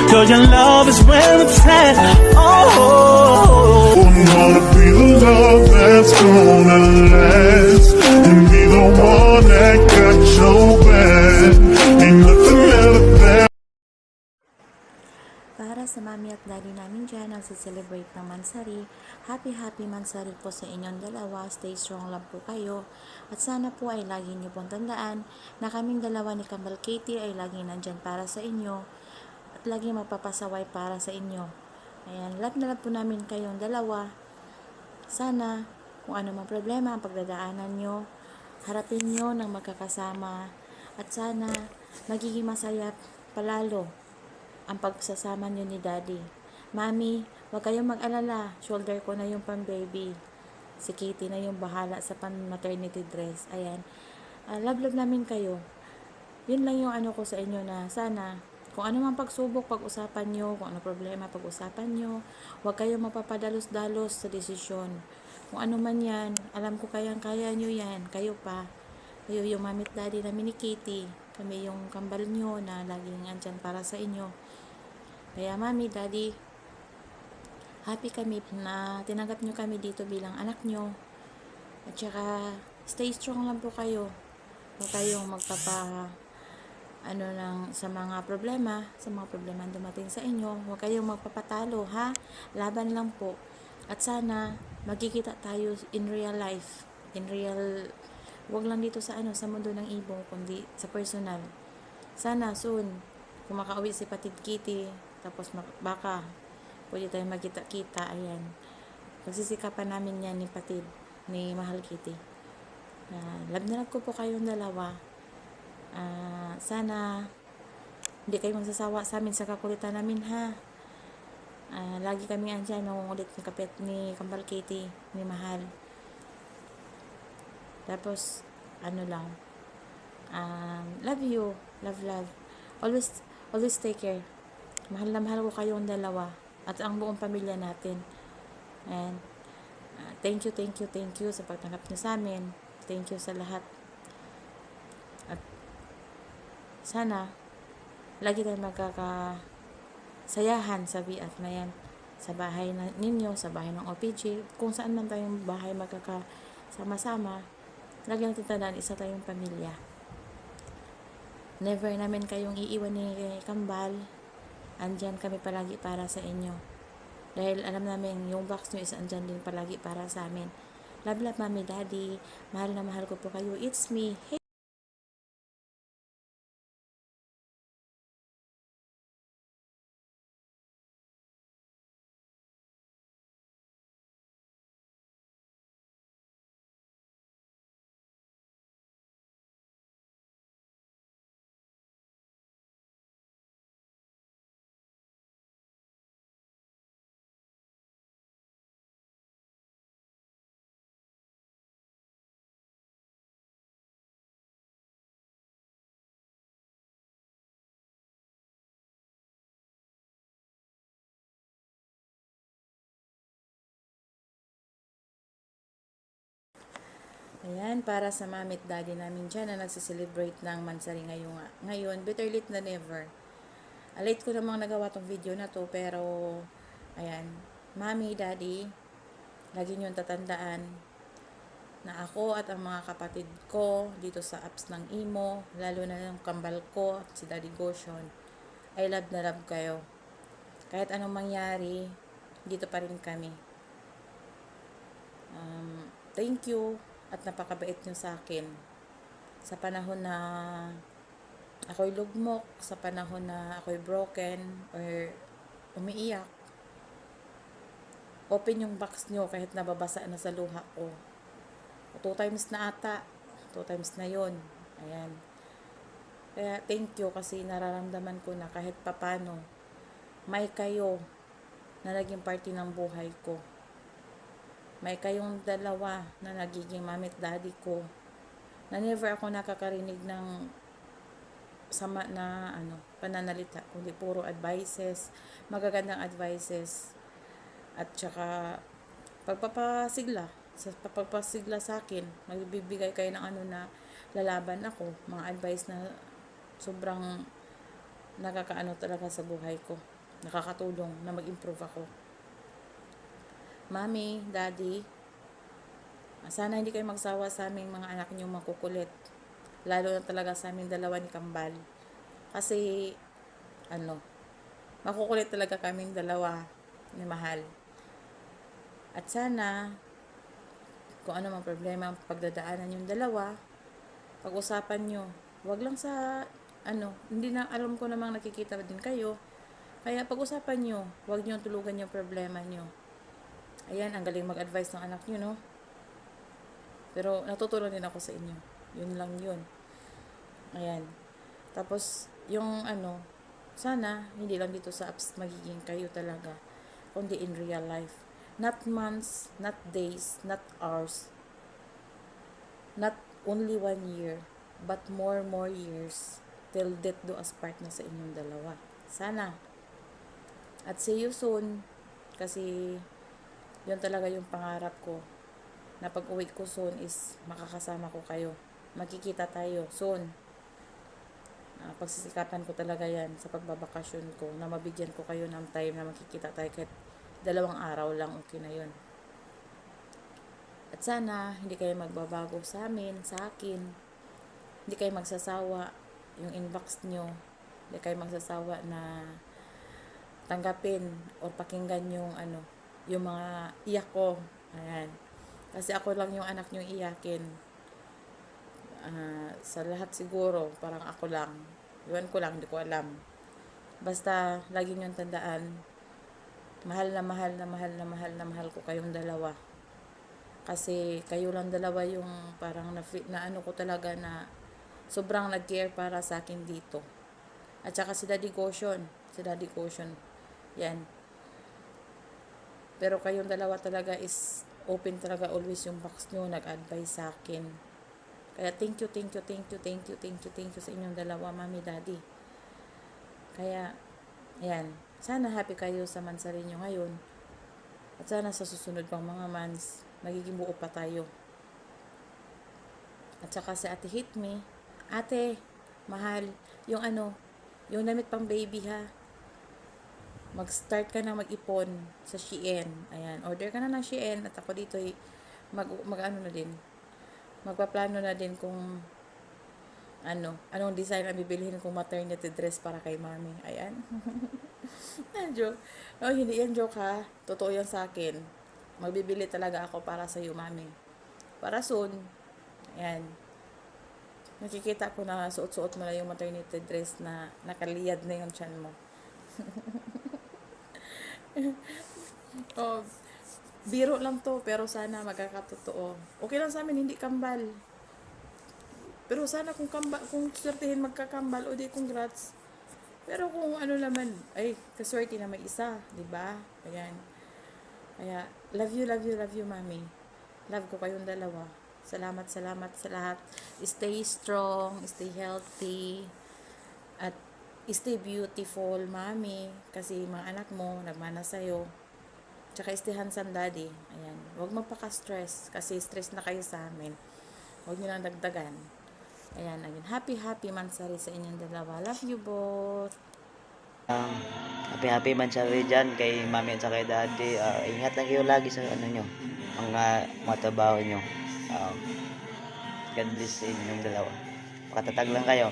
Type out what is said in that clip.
Girl, your love is where it's at. Oh, I'm gonna be the love that's gonna last, and be the one that got your back. Ain't nothing ever that. Para sa mami at daddy namin dyan, nagsiselebrate ng Mansari. Happy Mansari po sa inyong dalawa. Stay strong lang po kayo. At sana po ay lagi niyo pong tandaan na kaming dalawa ni Kambal Katie ay lagi nandyan para sa inyo. At lagi magpapasaway para sa inyo. Ayan, love na love po namin kayong dalawa. Sana, kung ano mang problema ang pagdadaanan nyo, harapin nyo ng magkakasama. At sana, magiging masaya palalo ang pagsasama niyo ni Daddy. Mami, huwag kayong mag-alala. Shoulder ko na yung pang-baby. Si Kitty na yung bahala sa pan-maternity dress. Ayan. Love namin kayo. Yun lang yung ano ko sa inyo na sana, kung ano man pagsubok, pag-usapan nyo. Kung ano problema, pag-usapan nyo. Huwag kayong mapapadalos-dalos sa desisyon. Kung ano man yan, alam ko kayang-kaya nyo yan. Kayo pa. Kayo yung mami at daddy namin ni Kitty. Kami yung kambal nyo na laging andyan para sa inyo. Kaya mami, daddy, happy kami na tinanggap nyo kami dito bilang anak nyo. At saka, stay strong lang po kayo. Huwag kayong sa mga problema dumating sa inyo. Huwag kayong magpapatalo, ha? Laban lang po. At sana, magkikita tayo in real life. Huwag lang dito sa mundo ng ibong, kundi sa personal. Sana, soon, kung makauwi si Patid Kitty, tapos baka pwede tayong magkita-kita. Ayan, pagsisikapan namin yan ni Patid, ni Mahal Kitty. Love na love ko po kayong dalawa. Sana hindi kayo magsasawa sa amin sa kakulitan namin, ha. Lagi kami andyan nangungulit ni kapit ni Kambal Kitty, ni Mahal. Tapos love you, love. Always take care. Mahal na mahal ko kayong dalawa at ang buong pamilya natin. And thank you sa pagtanggap niyo sa amin. Thank you sa lahat. At sana lagi tayong magkakasayahan sa BF na yan. Sa bahay ninyo, sa bahay ng OPG, kung saan man tayong bahay magkakasama-sama, lagi natin tandaan, isa tayong pamilya. Never namin kayong iiwan ni Kambal. Andyan kami palagi para sa inyo. Dahil alam namin, yung box nyo is andyan din palagi para sa amin. Love, mami, daddy. Mahal na mahal ko po kayo. It's me. Hey. Ayan, para sa mami at daddy namin dyan na nagsiselebrate ng Mansari ngayon, better late than never. Late ko namang nagawa tong video na to, pero ayan, mami, daddy, lagi nyo tatandaan na ako at ang mga kapatid ko dito sa apps ng Imo, lalo na yung kambal ko, si Daddy Gotion, I love na love kayo. Kahit anong mangyari, dito pa rin kami. Thank you at napakabait nyo sa akin. Sa panahon na ako'y lugmok, sa panahon na ako'y broken or umiiyak, open yung box nyo kahit nababasa na sa luha ko. 2 times na ata. 2 times na yon. Ayan. Kaya thank you kasi nararamdaman ko na kahit papano may kayo na naging party ng buhay ko. May kayong dalawa na nagiging mami at daddy ko. Na never ako nakakarinig ng sama na pananalita, kundi puro advices, magagandang advices. At saka pagpapasigla sa akin, magbibigay kayo ng na lalaban ako, mga advice na sobrang nakakaano talaga sa buhay ko. Nakakatulong na mag-improve ako. Mami, Daddy, sana hindi kayo magsawa sa aming mga anak niyong makukulit. Lalo na talaga sa aming dalawa ni Kambal. Kasi, makukulit talaga kaming dalawa ni Mahal. At sana, kung ano mang problema ang pagdadaanan yung dalawa, pag-usapan nyo. Wag lang sa, hindi na, alam ko namang nakikita din kayo. Kaya pag-usapan nyo, wag nyo tulugan yung problema nyo. Ayan, ang galing mag-advise ng anak nyo, no? Pero natutulong din ako sa inyo. Yun lang yun. Ayan. Tapos, yung sana, hindi lang dito sa apps magiging kayo talaga. Kundi in real life. Not months, not days, not hours. Not only 1 year, but more years. Till death do us part na sa inyong dalawa. Sana. At see you soon. Kasi, yun talaga yung pangarap ko. Na pag uwi ko soon is makakasama ko kayo. Magkikita tayo soon. Pagsisikapan ko talaga yan sa pagbabakasyon ko. Na mabigyan ko kayo ng time na magkikita tayo kahit 2 araw lang, okay na yun. At sana, hindi kayo magbabago sa amin, sa akin. Hindi kayo magsasawa yung inbox nyo. Hindi kayo magsasawa na tanggapin o pakinggan yung yung mga iyak ko. Ayan. Kasi ako lang yung anak nyo iyakin. Sa lahat siguro, parang ako lang. Iwan ko lang, hindi ko alam. Basta, lagi nyo tandaan, mahal ko kayong dalawa. Kasi kayo lang dalawa yung parang na ko talaga na sobrang nag-care para sa akin dito. At saka si Daddy Caution. Yan. Pero kayong dalawa talaga is open talaga always yung box nyo, nag-advise sa akin. Kaya thank you sa inyong dalawa, Mami, Daddy. Kaya, ayan. Sana happy kayo sa mansari nyo ngayon. At sana sa susunod pang mga months, magiging buo pa tayo. At saka si Ate Hit Me. Ate, mahal, yung yung damit pang baby ha. Mag-start ka na mag-ipon sa Shein. Ayan, order ka na ng Shein at ako dito magpaplano na din kung anong design ang bibilihin kong maternity dress para kay Mami. Ayan. Joke. No, hindi yan joke ha. Totoo yan sa akin. Magbibili talaga ako para sa iyo, Mami. Para soon. Ayan. Nakikita ko na suot-suot mo na yung maternity dress na nakaliyad na yung tiyan mo. Biro lang to, pero sana magkakatotoo. Okay lang sa amin, hindi kambal. Pero sana kung swertihin magkakambal, o di congrats. Pero kung naman, ay, kaswerte na may isa, di ba? Ayan. Kaya, love you, Mami. Love ko kayong dalawa. Salamat sa lahat. Stay strong, stay healthy, at stay beautiful, Mami. Kasi mga anak mo, nagmana sa'yo. Tsaka stay handsome, Daddy. Ayan. Huwag magpaka-stress. Kasi stress na kayo sa amin. Huwag nyo lang dagdagan. Ayan. Happy mansari sa inyong dalawa. Love you both. Happy mansari dyan kay Mami at sa kay Daddy. Ingat lang kayo lagi sa nyo. Mga trabaho nyo. God bless sa inyong dalawa. Makatatag lang kayo.